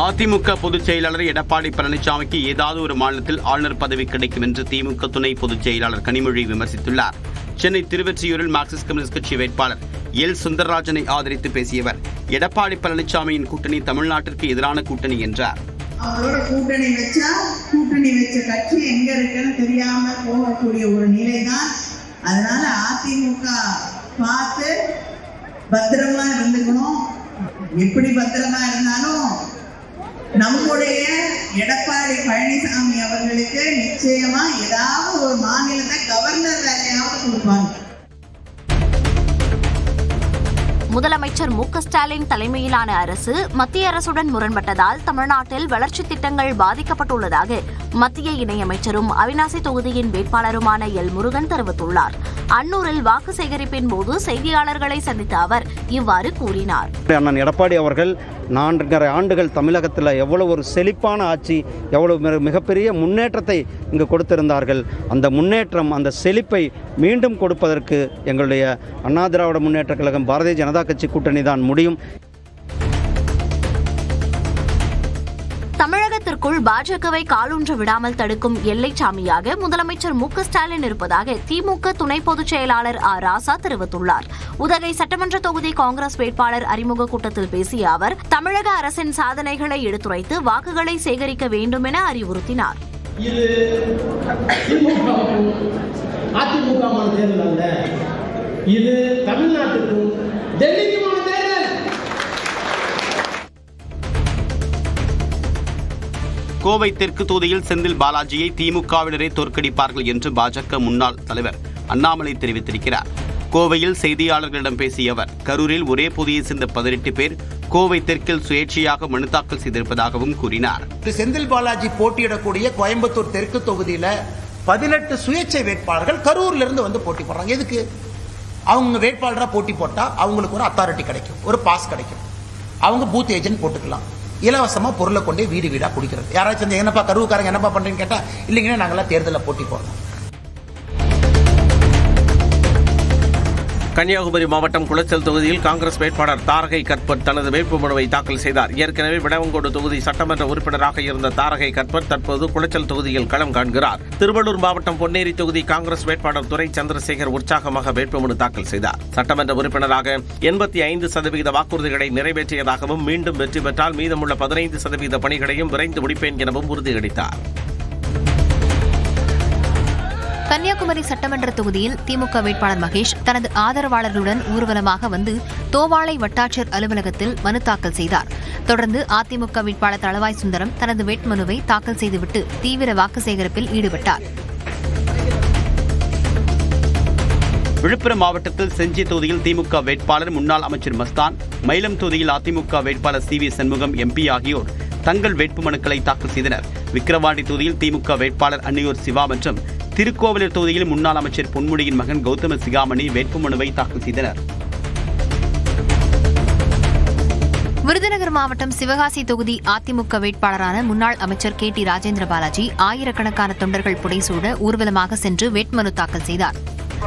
அதிமுக பொதுச் செயலாளர் எடப்பாடி பழனிசாமிக்கு ஏதாவது ஒரு மாநிலத்தில் ஆளுநர் பதவி கிடைக்கும் என்று திமுக துணை பொதுச் செயலாளர் கனிமொழி விமர்சித்துள்ளார். சென்னை திருவொற்றியூரில் மார்க்சிஸ்ட் கம்யூனிஸ்ட் கட்சி வேட்பாளர் எல் சுந்தரராஜனை ஆதரித்து பேசியவர், எடப்பாடி பழனிசாமியின் கூட்டணி தமிழ்நாட்டிற்கு எதிரான கூட்டணி என்றார். அவரோட கூட்டணி வச்ச கட்சி எங்க இருக்குன்னு தெரியாம போகக்கூடிய ஒரு நிலைதான். அதனால அதிமுக பார்த்து பத்திரமா இருந்துக்கணும். எப்படி பத்திரமா இருந்தாலும் நம்முடைய எடப்பாடி பழனிசாமி அவர்களுக்கு நிச்சயமா ஏதாவது ஒரு மாநிலத்தை கவர்னர் வேலையாவது கொடுப்பாங்க. முதலமைச்சர் மு.க. ஸ்டாலின் தலைமையிலான அரசு மத்திய அரசுடன் முரண்பட்டதால் தமிழ்நாட்டில் வளர்ச்சி திட்டங்கள் பாதிக்கப்பட்டுள்ளதாக மத்திய இணையமைச்சரும் அவிநாசி தொகுதியின் வேட்பாளருமான எல் முருகன் தெரிவித்துள்ளார். அன்னூரில் வாக்கு சேகரிப்பின் போது செய்தியாளர்களை சந்தித்த அவர் இவ்வாறு கூறினார். அண்ணன் எடப்பாடி அவர்கள் 4.5 ஆண்டுகள் தமிழகத்தில் எவ்வளவு ஒரு செழிப்பான ஆட்சி, எவ்வளவு மிகப்பெரிய முன்னேற்றத்தை இங்கு கொடுத்திருந்தார்கள். அந்த முன்னேற்றம், அந்த செழிப்பை மீண்டும் கொடுப்பதற்கு எங்களுடைய அண்ணா திராவிட முன்னேற்ற கழகம் பாரதிய ஜனதா கட்சி கூட்டணி தான் முடியும். தமிழகத்திற்குள் பாஜகவை காலூன்ற விடாமல் தடுக்கும் எல்லைச்சாமியாக முதலமைச்சர் மு.க. ஸ்டாலின் இருப்பதாக திமுக துணை பொதுச் செயலாளர் ஆர். ராசா தெரிவித்துள்ளார். உதகை சட்டமன்ற தொகுதி காங்கிரஸ் வேட்பாளர் அறிமுக கூட்டத்தில் பேசிய அவர், தமிழக அரசின் சாதனைகளை எடுத்துரைத்து வாக்குகளை சேகரிக்க வேண்டும் என அறிவுறுத்தினார். இது தமிழ்நாட்டுக்கும் டெல்லிக்குமான தேர்தல். கோவை தெற்கு தொகுதியில் செந்தில் பாலாஜியை திமுகவினரே தோற்கடிப்பார்கள் என்று பாஜக முன்னாள் தலைவர் அண்ணாமலை தெரிவித்திருக்கிறார். கோவையில் செய்தியாளர்களிடம் பேசிய அவர், கரூரில் ஒரே பொதியை சேர்ந்த 18 பேர் கோவை தெற்கில் சுயேட்சையாக மனு தாக்கல் செய்திருப்பதாகவும் கூறினார். செந்தில் பாலாஜி போட்டியிடக்கூடிய கோயம்புத்தூர் தெற்கு தொகுதியில 18 சுயேட்சை வேட்பாளர்கள் கரூர்ல இருந்து வந்து போட்டி போடுறாங்க. எதுக்கு? அவங்க வேட்பாளராக போட்டி போட்டா அவங்களுக்கு ஒரு அத்தாரிட்டி கிடைக்கும், ஒரு பாஸ் கிடைக்கும். அவங்க பூத் ஏஜென்ட் போட்டுக்கலாம். இலவசமா பொருளை கொண்டே வீடு வீடா குடிக்கிறது. யாராச்சும் என்னப்பா கருவுக்காரங்க என்னப்பா பண்றீங்கன்னு கேட்டா, இல்லைங்கன்னா நாங்களாம் தேர்தலில் போட்டி போடுறோம். கன்னியாகுமரி மாவட்டம் குளச்சல் தொகுதியில் காங்கிரஸ் வேட்பாளர் தாரகை கற்பட் தனது வேட்புமனுவை தாக்கல் செய்தார். ஏற்கனவே விடவங்கோடு தொகுதி சட்டமன்ற உறுப்பினராக இருந்த தாரகை கற்பட் தற்போது குளச்சல் தொகுதியில் களம் காண்கிறார். திருவள்ளூர் மாவட்டம் பொன்னேரி தொகுதி காங்கிரஸ் வேட்பாளர் துரை சந்திரசேகர் உற்சாகமாக வேட்புமனு தாக்கல் செய்தார். சட்டமன்ற உறுப்பினராக 85% வாக்குறுதிகளை நிறைவேற்றியதாகவும், மீண்டும் வெற்றி பெற்றால் மீதமுள்ள 15% பணிகளையும் விரைந்து முடிப்பேன் எனவும் உறுதியளித்தார். கன்னியாகுமரி சட்டமன்ற தொகுதியில் திமுக வேட்பாளர் மகேஷ் தனது ஆதரவாளர்களுடன் ஊர்வலமாக வந்து தோவாளை வட்டாட்சியர் அலுவலகத்தில் மனு தாக்கல் செய்தார். தொடர்ந்து அதிமுக வேட்பாளர் தளவாய் சுந்தரம் தனது வேட்புமனுவை தாக்கல் செய்துவிட்டு தீவிர வாக்கு சேகரிப்பில் ஈடுபட்டார். விழுப்புரம் மாவட்டத்தில் செஞ்சி தொகுதியில் திமுக வேட்பாளர் முன்னாள் அமைச்சர் மஸ்தான், மயிலம் தொகுதியில் அதிமுக வேட்பாளர் சி.வி. சண்முகம் எம்பி ஆகியோர் தங்கள் வேட்புமனுக்களை தாக்கல் செய்தனர். விக்கிரவாண்டி தொகுதியில் திமுக வேட்பாளர் அன்னியூர் சிவா மற்றும் திருக்கோவிலூர் தொகுதியில் முன்னாள் அமைச்சர் பொன்முடியின் மகன் கௌதம சிகாமணி வேட்புமனுவை தாக்கல் செய்தனர். விருதுநகர் மாவட்டம் சிவகாசி தொகுதி அதிமுக வேட்பாளரான முன்னாள் அமைச்சர் கே.டி. ராஜேந்திர பாலாஜி ஆயிரக்கணக்கான தொண்டர்கள் புடைசூழ ஊர்வலமாக சென்று வேட்புமனு தாக்கல் செய்தார்.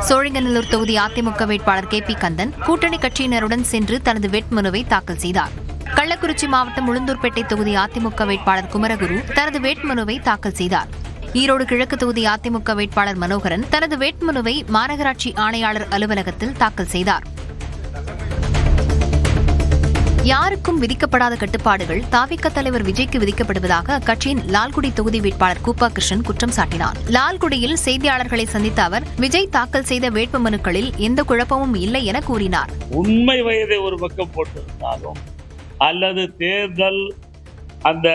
சோழிங்கநல்லூர் தொகுதி அதிமுக வேட்பாளர் கே.பி. கந்தன் கூட்டணி கட்சியினருடன் சென்று தனது வேட்புமனுவை தாக்கல் செய்தார். கள்ளக்குறிச்சி மாவட்டம் உளுந்தூர்பேட்டை தொகுதி அதிமுக வேட்பாளர் குமரகுரு தனது வேட்புமனுவை தாக்கல் செய்தார். ஈரோடு கிழக்கு தொகுதி அதிமுக வேட்பாளர் மனோகரன் தனது வேட்புமனுவை மாநகராட்சி ஆணையாளர் அலுவலகத்தில் தாக்கல் செய்தார். யாருக்கும் விதிக்கப்படாத கட்டுப்பாடுகள் தாவிக தலைவர் விஜய்க்கு விதிக்கப்படுவதாக அக்கட்சியின் லால்குடி தொகுதி வேட்பாளர் கூப்பா கிருஷ்ணன் குற்றம் சாட்டினார். லால்குடியில் செய்தியாளர்களை சந்தித்த அவர், விஜய் தாக்கல் செய்த வேட்புமனுக்களில் எந்த குழப்பமும் இல்லை என கூறினார். உண்மை வயதை ஒரு பக்கம் போட்டிருந்தாலும் அல்லது தேர்தல் அந்த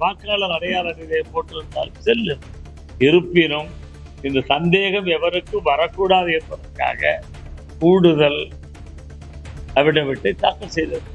வாக்காளர் அடையாள நிலையை போட்டிருந்தால் செல்லு. இருப்பினும் இந்த சந்தேகம் எவருக்கும் வரக்கூடாது என்பதற்காக கூடுதல் அபிடவிட்டை தாக்கல் செய்தது.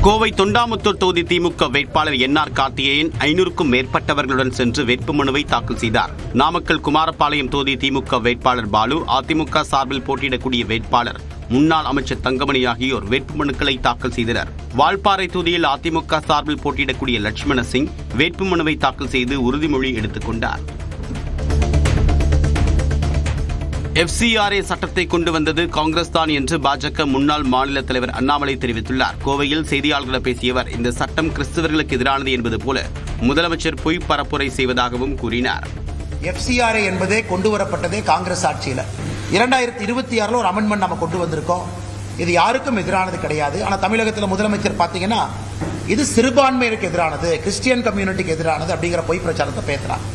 கோவை தொண்டாமுத்தூர் தொகுதி திமுக வேட்பாளர் என்.ஆர். கார்த்திகேயன் 500க்கும் மேற்பட்டவர்களுடன் சென்று வேட்புமனுவை தாக்கல் செய்தார். நாமக்கல் குமாரபாளையம் தொகுதி திமுக வேட்பாளர் பாலு, அதிமுக சார்பில் போட்டியிடக்கூடிய வேட்பாளர் முன்னாள் அமைச்சர் தங்கமணி ஆகியோர் வேட்புமனுக்களை தாக்கல் செய்தனர். வால்பாறை தொகுதியில் அதிமுக சார்பில் போட்டியிடக்கூடிய லட்சுமண சிங் வேட்புமனுவை தாக்கல் செய்து உறுதிமொழி எடுத்துக் கொண்டார். FCRA சட்டத்தை கொண்டு வந்தது காங்கிரஸ் தான் என்று பாஜக முன்னாள் மாநில தலைவர் அண்ணாமலை தெரிவித்துள்ளார். கோவையில் செய்தியாளர்களிடம் பேசிய அவர், இந்த சட்டம் கிறிஸ்தவர்களுக்கு எதிரானது என்பது போல முதலமைச்சர் பொய் பரப்புரை செய்வதாகவும் கூறினார். FCRA என்பதே கொண்டு வரப்பட்டதே காங்கிரஸ் ஆட்சியில் 2026 ஒரு அமெண்ட்மெண்ட் நம்ம கொண்டு வந்திருக்கோம். இது யாருக்கும் எதிரானது கிடையாது. ஆனால் தமிழகத்தில் முதலமைச்சர் பார்த்தீங்கன்னா இது சிறுபான்மையினருக்கு எதிரானது, கிறிஸ்டியன் கம்யூனிட்டிக்கு எதிரானது அப்படிங்கிற பொய் பிரச்சாரத்தை பேசுறாங்க.